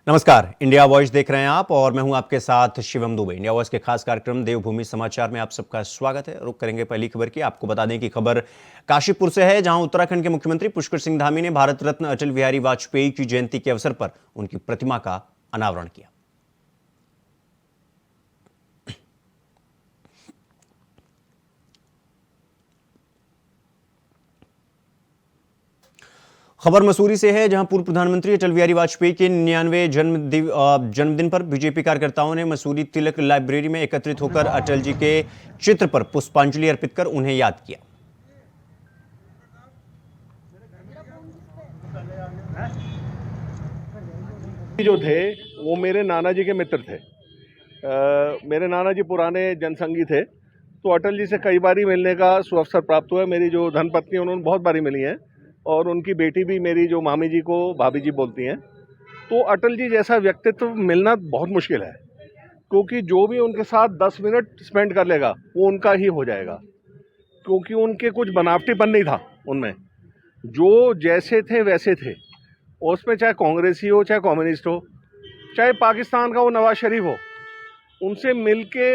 नमस्कार, India voice देख रहे हैं आप और मैं हूं आपके साथ शिवम दुबे। इंडिया वॉइस के खास कार्यक्रम देवभूमि समाचार में आप सबका स्वागत है। रुक करेंगे पहली खबर की। आपको बता दें कि खबर काशीपुर से है, जहां उत्तराखंड के मुख्यमंत्री पुष्कर सिंह धामी ने भारत रत्न अटल बिहारी वाजपेयी की जयंती के अवसर पर उनकी प्रतिमा का अनावरण किया। खबर मसूरी से है, जहां पूर्व प्रधानमंत्री अटल बिहारी वाजपेयी के 99वें जन्मदिन पर बीजेपी कार्यकर्ताओं ने मसूरी तिलक लाइब्रेरी में एकत्रित होकर अटल जी के चित्र पर पुष्पांजलि अर्पित कर उन्हें याद किया। जो थे वो मेरे नाना जी के मित्र थे। मेरे नाना जी पुराने जनसंघी थे, तो अटल जी से कई बारी मिलने का सुअवसर प्राप्त हुआ। मेरी जो धर्मपत्नी उन्होंने बहुत बारी मिली हैं और उनकी बेटी भी मेरी जो मामी जी को भाभी जी बोलती हैं। तो अटल जी जैसा व्यक्तित्व मिलना बहुत मुश्किल है, क्योंकि जो भी उनके साथ 10 मिनट स्पेंड कर लेगा वो उनका ही हो जाएगा, क्योंकि उनके कुछ बनावटीपन नहीं था उनमें। जो जैसे थे वैसे थे, उसमें चाहे कांग्रेसी हो, चाहे कम्युनिस्ट हो, चाहे पाकिस्तान का वो नवाज शरीफ हो, उनसे मिलके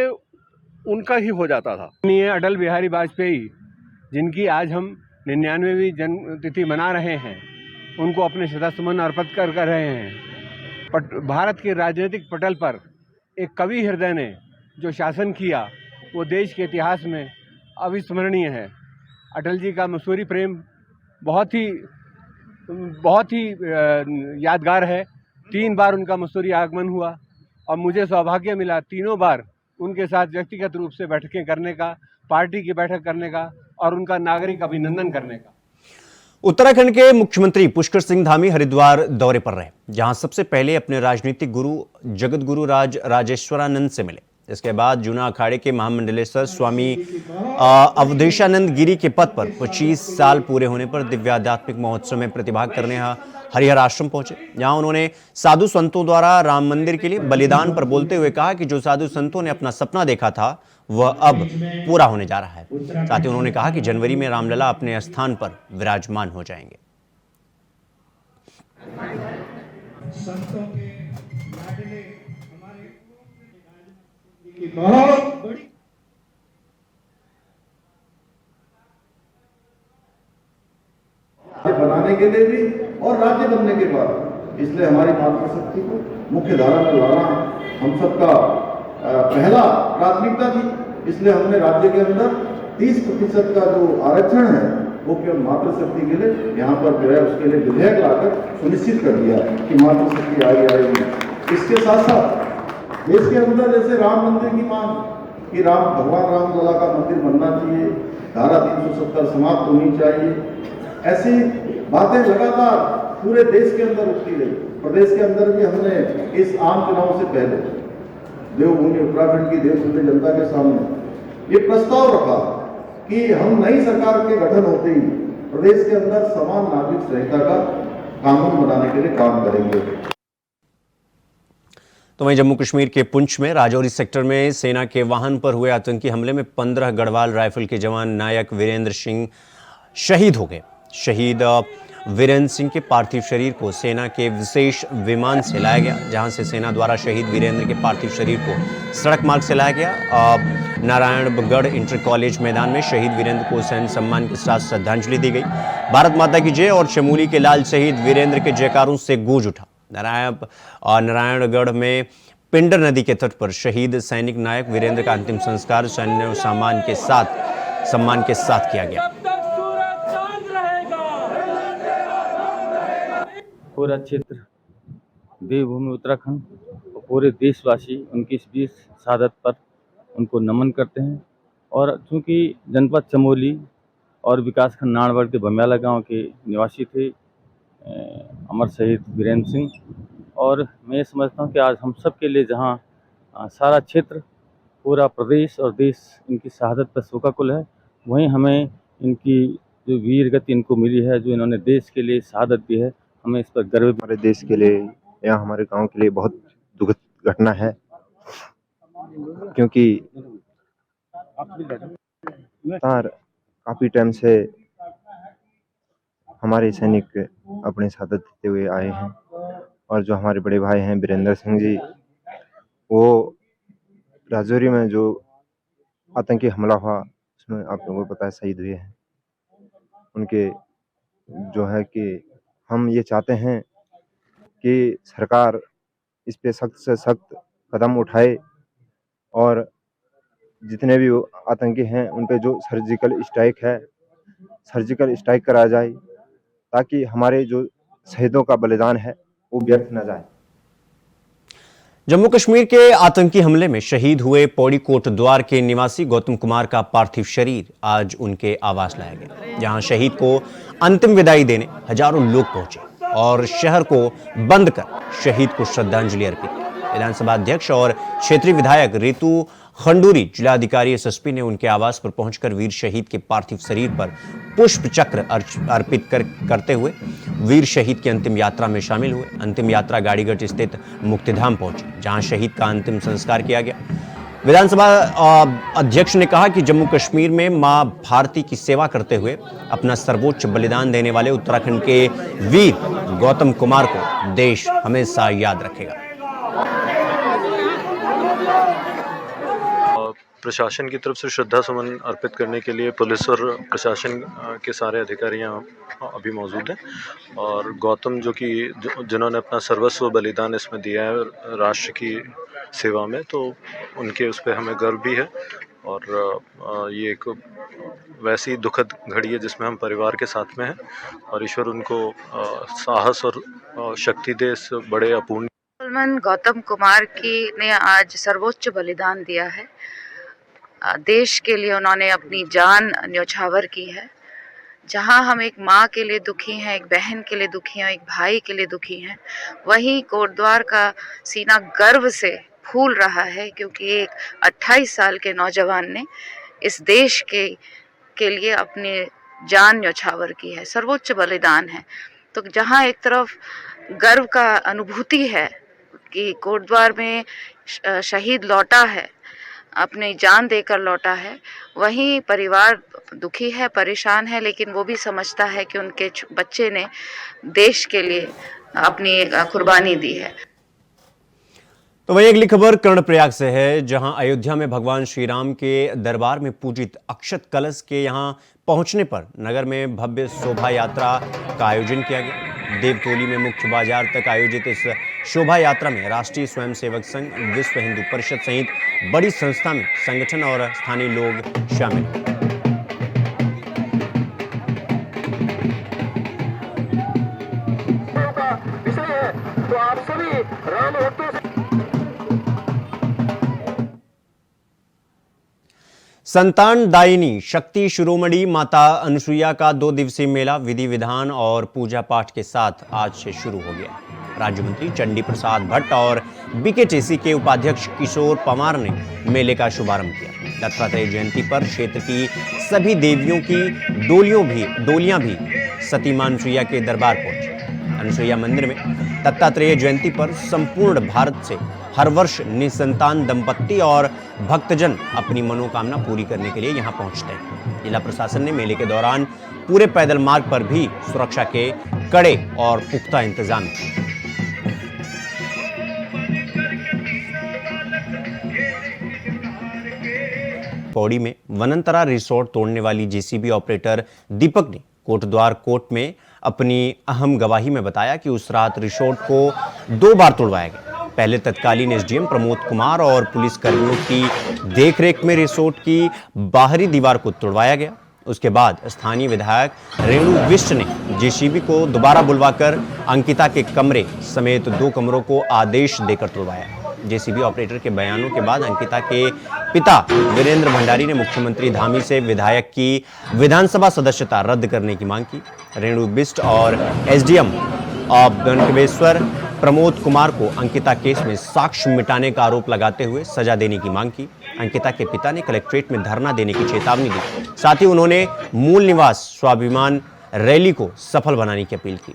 उनका ही हो जाता था। अटल बिहारी वाजपेयी, जिनकी आज हम 99वीं जन्म तिथि मना रहे हैं, उनको अपने श्रद्धासुमन अर्पित कर रहे हैं। भारत के राजनीतिक पटल पर एक कवि हृदय ने जो शासन किया वो देश के इतिहास में अविस्मरणीय है। अटल जी का मसूरी प्रेम बहुत ही यादगार है। 3 बार उनका मसूरी आगमन हुआ और मुझे सौभाग्य मिला तीनों बार उनके साथ व्यक्तिगत रूप से बैठकें करने का, पार्टी की बैठक करने का और उनका नागरिक अभिनंदन करने का। उत्तराखंड के मुख्यमंत्री पुष्कर सिंह धामी हरिद्वार दौरे पर रहे, जहां सबसे पहले अपने राजनीतिक गुरु जगत गुरु राजेश्वरानंद से मिले। इसके बाद जूना अखाड़े के महामंडलेश्वर स्वामी अवधेशानंद गिरी के पद पर 25 साल पूरे होने पर दिव्याध्यात्मिक महोत्सव में प्रतिभाग करने हरिहर आश्रम पहुंचे। जहां उन्होंने साधु संतों द्वारा राम मंदिर के लिए बलिदान पर बोलते हुए कहा कि जो साधु संतों ने अपना सपना देखा था वह अब पूरा होने जा रहा है। साथ ही उन्होंने कहा कि जनवरी में रामलला अपने स्थान पर विराजमान हो जाएंगे। बहुत बड़ी बनाने के लिए भी और राज्य बनने के बाद, इसलिए हमारी मातृशक्ति को मुख्य धारा में लाना हम सबका पहला प्राथमिकता थी। इसलिए हमने राज्य के अंदर 30% का जो आरक्षण है वो केवल मातृशक्ति के लिए यहाँ पर जो है उसके लिए विधेयक लाकर सुनिश्चित कर दिया कि मातृशक्ति आएगी। इसके साथ साथ देश के अंदर जैसे राम मंदिर की मांग कि भगवान रामलला का मंदिर बनना चाहिए, धारा 370 समाप्त होनी चाहिए, ऐसी बातें लगातार पूरे देश के अंदर उठती रही। प्रदेश के अंदर भी हमने इस आम चुनाव से पहले देवभूमि उत्तराखंड की देवसुंदर जनता के सामने ये प्रस्ताव रखा कि हम नई सरकार के गठन होते ही प्रदेश के अंदर समान नागरिक संहिता का कानून बनाने के लिए काम करेंगे। तो वहीं जम्मू कश्मीर के पुंछ में राजौरी सेक्टर में सेना के वाहन पर हुए आतंकी हमले में 15 गढ़वाल राइफल के जवान नायक वीरेंद्र सिंह शहीद हो गए। शहीद वीरेंद्र सिंह के पार्थिव शरीर को सेना के विशेष विमान से लाया गया, जहां से सेना द्वारा शहीद वीरेंद्र के पार्थिव शरीर को सड़क मार्ग से लाया गया। नारायणगढ़ इंटर कॉलेज मैदान में शहीद वीरेंद्र को सैन्य सम्मान के साथ श्रद्धांजलि दी गई। भारत माता की जय और चमोली के लाल शहीद वीरेंद्र के जयकारों से गूंज उठा। नारायणगढ़ में पिंडर नदी के तट पर शहीद सैनिक नायक वीरेंद्र का अंतिम संस्कार सैन्य सम्मान के साथ किया गया। पूरा क्षेत्र देवभूमि उत्तराखंड और पूरे देशवासी उनकी इस वीर शहादत पर उनको नमन करते हैं। और चूंकि जनपद चमोली और विकासखंड नाड़वड़ के बम्याला गांव के निवासी थे अमर शहीद वीरेंद्र सिंह, और मैं समझता हूं कि आज हम सब के लिए जहां सारा क्षेत्र, पूरा प्रदेश और देश इनकी शहादत पर शोकाकुल है, वहीं हमें इनकी जो वीर गति इनको मिली है, जो इन्होंने देश के लिए शहादत दी है, हमें इस पर गर्व। हमारे देश के लिए या हमारे गांव के लिए बहुत दुखद घटना है, क्योंकि काफी टाइम से हमारे सैनिक अपने शहादत देते हुए आए हैं और जो हमारे बड़े भाई हैं वीरेंद्र सिंह जी, वो राजौरी में जो आतंकी हमला हुआ उसमें आप लोगों को पता है शहीद हुए हैं। उनके जो है कि हम ये चाहते हैं कि सरकार इस पे सख्त से सख्त कदम उठाए और जितने भी आतंकी हैं उन पे जो सर्जिकल स्ट्राइक करा जाए, ताकि हमारे जो शहीदों का बलिदान है वो व्यर्थ न जाए। जम्मू कश्मीर के आतंकी हमले में शहीद हुए पौड़ी कोटद्वार के निवासी गौतम कुमार का पार्थिव शरीर आज उनके आवास लाया गया, जहां शहीद को अंतिम विदाई देने हजारों लोग पहुंचे और शहर को बंद कर शहीद को श्रद्धांजलि अर्पित की। विधानसभा अध्यक्ष और क्षेत्रीय विधायक रितु खंडूरी, जिलाधिकारी एसएसपी ने उनके आवास पर पहुंचकर वीर शहीद के पार्थिव शरीर पर पुष्प चक्र अर्पित करते हुए वीर शहीद की अंतिम यात्रा में शामिल हुए। अंतिम यात्रा गाड़ीगढ़ स्थित मुक्तिधाम पहुंची, जहां शहीद का अंतिम संस्कार किया गया। विधानसभा अध्यक्ष ने कहा कि जम्मू कश्मीर में मां भारती की सेवा करते हुए अपना सर्वोच्च बलिदान देने वाले उत्तराखंड के वीर गौतम कुमार को देश हमेशा याद रखेगा। प्रशासन की तरफ से श्रद्धा सुमन अर्पित करने के लिए पुलिस और प्रशासन के सारे अधिकारी यहाँ अभी मौजूद हैं और गौतम जिन्होंने अपना सर्वस्व बलिदान इसमें दिया है राष्ट्र की सेवा में, तो उनके उस पर हमें गर्व भी है। और ये एक वैसी दुखद घड़ी है जिसमें हम परिवार के साथ में हैं और ईश्वर उनको साहस और शक्ति दे इस बड़े अपूर्ण। गौतम कुमार ने आज सर्वोच्च बलिदान दिया है। देश के लिए उन्होंने अपनी जान न्यौछावर की है। जहां हम एक माँ के लिए दुखी हैं, एक बहन के लिए दुखी हैं, एक भाई के लिए दुखी हैं, वहीं कोटद्वार का सीना गर्व से फूल रहा है, क्योंकि एक 28 साल के नौजवान ने इस देश के लिए अपनी जान न्यौछावर की है, सर्वोच्च बलिदान है। तो जहां एक तरफ गर्व का अनुभूति है कि कोटद्वार में शहीद लौटा है, अपनी जान देकर लौटा है, वहीं परिवार दुखी है, परेशान है, लेकिन वो भी समझता है कि उनके बच्चे ने देश के लिए अपनी कुर्बानी दी है। तो वही अगली खबर कर्णप्रयाग से है, जहां अयोध्या में भगवान श्री राम के दरबार में पूजित अक्षत कलश के यहां पहुंचने पर नगर में भव्य शोभा यात्रा का आयोजन किया गया। देवतोली में मुख्य बाजार तक आयोजित इस शोभा यात्रा में राष्ट्रीय स्वयंसेवक संघ, विश्व हिंदू परिषद सहित बड़ी संस्था में संगठन और स्थानीय लोग शामिल हुए। तो आप सभी राम भक्तों से संतान दायिनी शक्ति शिरोमणि माता अनुसुईया का 2 दिवसीय मेला विधि विधान और पूजा पाठ के साथ आज से शुरू हो गया। राज्य मंत्री चंडी प्रसाद भट्ट और बीकेटीसी के उपाध्यक्ष किशोर पवार ने मेले का शुभारंभ किया। दत्तात्रेय जयंती पर क्षेत्र की सभी देवियों की डोलियां भी सती मां अनुसुईया के दरबार पहुंची। अनुसुईया मंदिर में दत्तात्रेय जयंती पर संपूर्ण भारत से हर वर्ष निसंतान दंपत्ति और भक्तजन अपनी मनोकामना पूरी करने के लिए यहां पहुंचते हैं। जिला प्रशासन ने मेले के दौरान पूरे पैदल मार्ग पर भी सुरक्षा के कड़े और पुख्ता इंतजाम किए। पौड़ी में वनांतरा रिसोर्ट तोड़ने वाली जेसीबी ऑपरेटर दीपक ने कोटद्वार कोर्ट में अपनी अहम गवाही में बताया कि उस रात रिसोर्ट को 2 बार तोड़वाया गया। पहले तत्कालीन एसडीएम प्रमोद कुमार और पुलिस कर्मियों की देखरेख में रिसोर्ट की बाहरी दीवार को तोड़वाया गया। उसके बाद स्थानीय विधायक रेणु बिष्ट ने जेसीबी को दोबारा बुलवाकर अंकिता के कमरे समेत 2 कमरों को आदेश देकर तोड़वाया। जेसीबी ऑपरेटर के बयानों के बाद अंकिता के पिता वीरेंद्र भंडारी ने मुख्यमंत्री धामी से विधायक की विधानसभा सदस्यता रद्द करने की मांग की। रेणु बिष्ट और एसडीएम बनकवेश्वर प्रमोद कुमार को अंकिता केस में साक्ष्य मिटाने का आरोप लगाते हुए सजा देने की मांग की। अंकिता के पिता ने कलेक्ट्रेट में धरना देने की चेतावनी दी। साथ ही उन्होंने मूल निवास स्वाभिमान रैली को सफल बनाने की अपील की।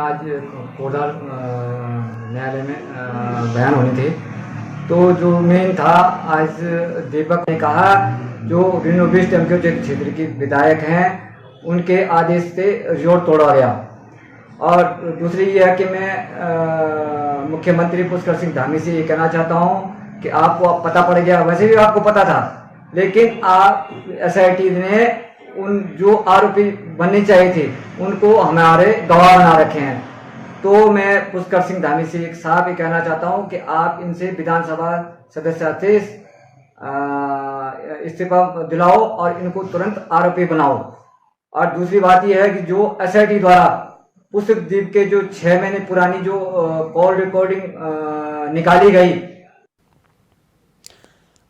आज कोटद्वार न्यायालय में बयान होने थे, तो जो मेन था, आज दीपक ने कहा जो रेणु बिष्ट क्षेत्र के विधायक हैं उनके आदेश से रिसोर्ट तोड़ा गया और दूसरी ये है कि मैं मुख्यमंत्री पुष्कर सिंह धामी से ये कहना चाहता हूँ कि आपको अब पता पड़ गया, वैसे भी आपको पता था, लेकिन आप SIT ने उन जो आरोपी बनने चाहिए थे उनको हमारे गवाह बना रखे हैं। तो मैं पुष्कर सिंह धामी से एक साफ ये कहना चाहता हूँ कि आप इनसे विधानसभा सदस्य से इस्तीफा दिलाओ और इनको तुरंत आरोपी बनाओ। और दूसरी बात यह है कि जो SIT द्वारा पुष्पदीप के जो 6 महीने पुरानी जो कॉल रिकॉर्डिंग निकाली गई।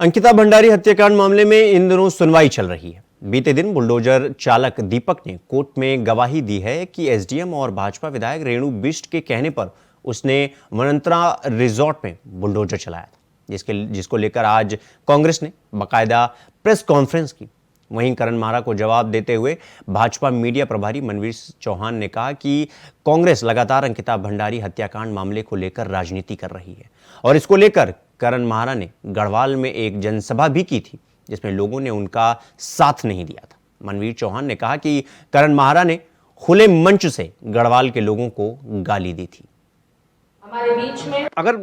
अंकिता भंडारी हत्याकांड मामले में इन दिनों सुनवाई चल रही है। बीते दिन बुलडोजर चालक दीपक ने कोर्ट में गवाही दी है कि SDM और भाजपा विधायक रेणु बिष्ट के कहने पर उसने वनंतरा रिजॉर्ट में बुलडोजर चलाया था, जिसको लेकर आज कांग्रेस ने बाकायदा प्रेस कॉन्फ्रेंस की। वहीं करण माहरा को जवाब देते हुए भाजपा मीडिया प्रभारी मनवीर चौहान ने कहा कि कांग्रेस लगातार अंकिता भंडारी हत्याकांड मामले को लेकर राजनीति कर रही है और इसको लेकर करण माहरा ने गढ़वाल में एक जनसभा भी की थी जिसमें लोगों ने उनका साथ नहीं दिया था। मनवीर चौहान ने कहा कि करण माहरा ने खुले मंच से गढ़वाल के लोगों को गाली दी थी। हमारे बीच में अगर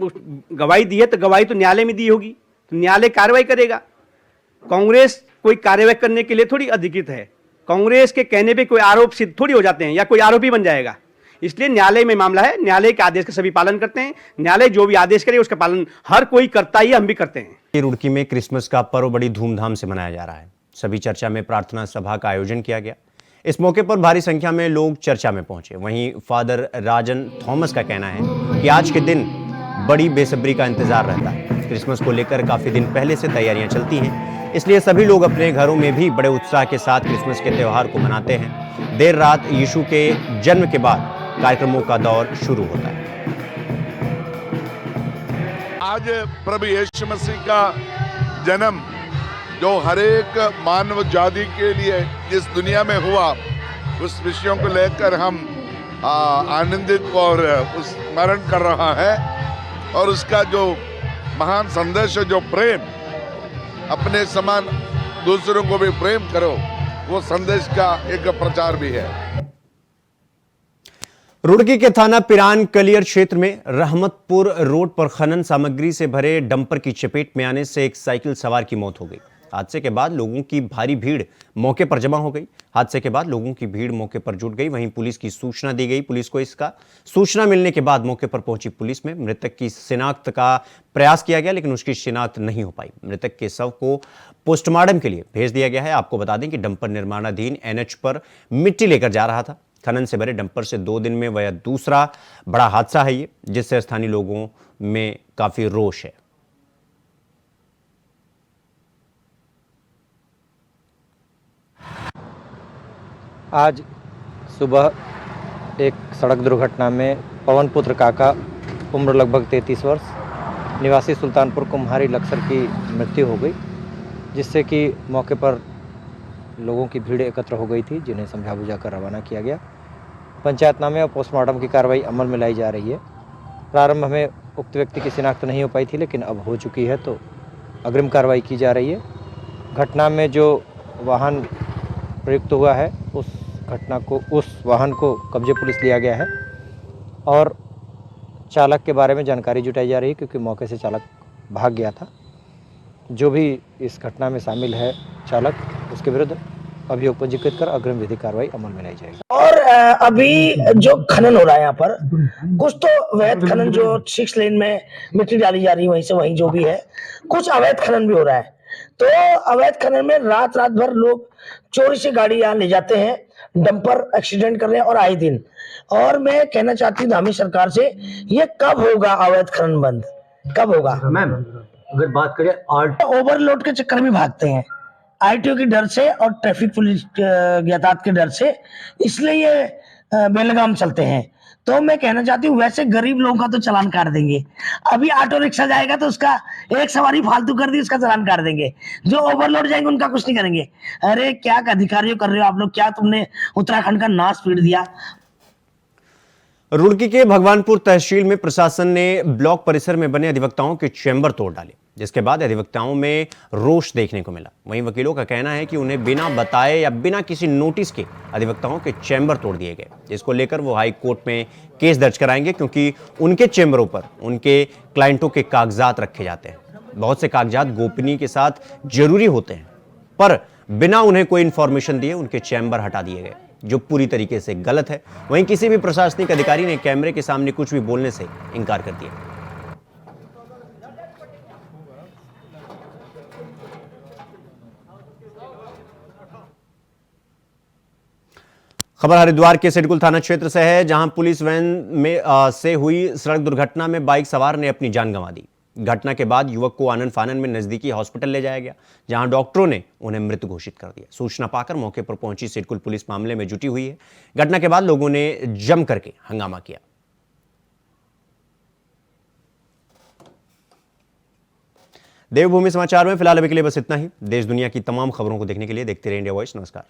गवाही दी है तो गवाही तो न्यायालय में दी होगी, तो न्यायालय कार्रवाई करेगा। कांग्रेस कोई कार्रवाई करने के लिए थोड़ी अधिकृत है। कांग्रेस के कहने पे कोई आरोप सिद्ध थोड़ी हो जाते हैं या कोई आरोपी बन जाएगा। इसलिए न्यायालय में मामला है, न्यायालय के आदेश का सभी पालन करते हैं। न्यायालय जो भी आदेश करे उसका पालन हर कोई करता ही, हम भी करते हैं। रुड़की में क्रिसमस का पर्व बड़ी धूमधाम से मनाया जा रहा है। सभी चर्चा में प्रार्थना सभा का आयोजन किया गया। इस मौके पर भारी संख्या में लोग चर्चा में पहुंचे। वहीं फादर राजन थॉमस का कहना है कि आज के दिन बड़ी बेसब्री का इंतजार रहता है। क्रिसमस को लेकर काफी दिन पहले से तैयारियां चलती हैं, इसलिए सभी लोग अपने घरों में भी बड़े उत्साह के साथ क्रिसमस के त्यौहार को मनाते हैं। देर रात यीशु के जन्म के बाद कार्यक्रमों का दौर शुरू होता है। आज प्रभु यीशु मसीह का जन्म जो हर एक मानव जाति के लिए इस दुनिया में हुआ, उस विषयों को लेकर हम आनंदित और स्मरण कर रहा है। और उसका जो महान संदेश है, जो प्रेम, अपने समान दूसरों को भी प्रेम करो, वो संदेश का एक प्रचार भी है। रुड़की के थाना पिरान कलियर क्षेत्र में रहमतपुर रोड पर खनन सामग्री से भरे डंपर की चपेट में आने से एक साइकिल सवार की मौत हो गई। हादसे के बाद लोगों की भारी भीड़ मौके पर जमा हो गई। हादसे के बाद लोगों की भीड़ मौके पर जुट गई। वहीं पुलिस की सूचना दी गई। पुलिस को इसका सूचना मिलने के बाद मौके पर पहुंची पुलिस में मृतक की शिनाख्त का प्रयास किया गया, लेकिन उसकी शिनाख्त नहीं हो पाई। मृतक के शव को पोस्टमार्टम के लिए भेज दिया गया है। आपको बता दें कि डंपर निर्माणाधीन NH पर मिट्टी लेकर जा रहा था। खनन से भरे डंपर से 2 दिन में वह दूसरा बड़ा हादसा है ये, जिससे स्थानीय लोगों में काफी रोष है। आज सुबह एक सड़क दुर्घटना में पवन पुत्र काका, उम्र लगभग 33 वर्ष, निवासी सुल्तानपुर कुम्हारी लक्सर की मृत्यु हो गई, जिससे कि मौके पर लोगों की भीड़ एकत्र हो गई थी, जिन्हें समझा बुझा कर रवाना किया गया। पंचायतनामे और पोस्टमार्टम की कार्रवाई अमल में लाई जा रही है। प्रारंभ में उक्त व्यक्ति की शिनाख्त नहीं हो पाई थी, लेकिन अब हो चुकी है, तो अग्रिम कार्रवाई की जा रही है। घटना में जो वाहन प्रयुक्त हुआ है, उस वाहन को कब्जे पुलिस लिया गया है और चालक के बारे में जानकारी जुटाई जा रही है, क्योंकि मौके से चालक भाग गया था। जो भी इस घटना में शामिल है चालक, उसके विरुद्ध अभियोग पंजीकृत कर अग्रिम विधिक कार्रवाई अमल में लाई जाएगी। और अभी जो खनन हो रहा है यहाँ पर, कुछ तो अवैध खनन जो 6 लेन में मिट्टी डाली जा रही है, वहीं से वहीं जो भी है, कुछ अवैध खनन भी हो रहा है। तो अवैध खनन में रात भर लोग चोरी से गाड़ी यहाँ ले जाते हैं, डंपर एक्सीडेंट कर रहे हैं और आए दिन। और मैं कहना चाहती हूँ धामी सरकार से, ये कब होगा अवैध खनन बंद, कब होगा? मैम अगर बात करें ओवरलोड के चक्कर में भागते हैं, ITO के डर से और ट्रैफिक पुलिस यातायात के डर से, इसलिए ये बेलगाम चलते हैं। तो मैं कहना चाहती हूँ, वैसे गरीब लोगों का तो चालान काट देंगे। अभी ऑटो रिक्शा जाएगा तो उसका एक सवारी फालतू कर दी, उसका चालान काट देंगे। जो ओवरलोड जाएंगे उनका कुछ नहीं करेंगे। अरे क्या अधिकारियों कर रहे हो आप लोग, क्या तुमने उत्तराखंड का नाश पीट दिया। रुड़की के भगवानपुर तहसील में प्रशासन ने ब्लॉक परिसर में बने अधिवक्ताओं के चैम्बर तोड़ डाले। जिसके बाद अधिवक्ताओं में रोष देखने को मिला। वहीं वकीलों का कहना है कि उन्हें बिना बताए या बिना किसी नोटिस के अधिवक्ताओं के चैम्बर तोड़ दिए गए, जिसको लेकर वो हाई कोर्ट में केस दर्ज कराएंगे, क्योंकि उनके चैम्बरों पर उनके क्लाइंटों के कागजात रखे जाते हैं। बहुत से कागजात गोपनीय के साथ जरूरी होते हैं, पर बिना उन्हें कोई इंफॉर्मेशन दिए उनके चैम्बर हटा दिए गए, जो पूरी तरीके से गलत है। वहीं किसी भी प्रशासनिक अधिकारी ने कैमरे के सामने कुछ भी बोलने से इनकार कर दिया। खबर हरिद्वार के सिडकुल थाना क्षेत्र से है, जहां पुलिस वैन में से हुई सड़क दुर्घटना में बाइक सवार ने अपनी जान गंवा दी। घटना के बाद युवक को आनन फानन में नजदीकी हॉस्पिटल ले जाया गया, जहां डॉक्टरों ने उन्हें मृत घोषित कर दिया। सूचना पाकर मौके पर पहुंची सिडकुल पुलिस मामले में जुटी हुई है। घटना के बाद लोगों ने जम करके हंगामा किया। देवभूमि समाचार में फिलहाल अभी के लिए बस इतना ही। देश दुनिया की तमाम खबरों को देखने के लिए देखते रहिए इंडिया वॉइस। नमस्कार।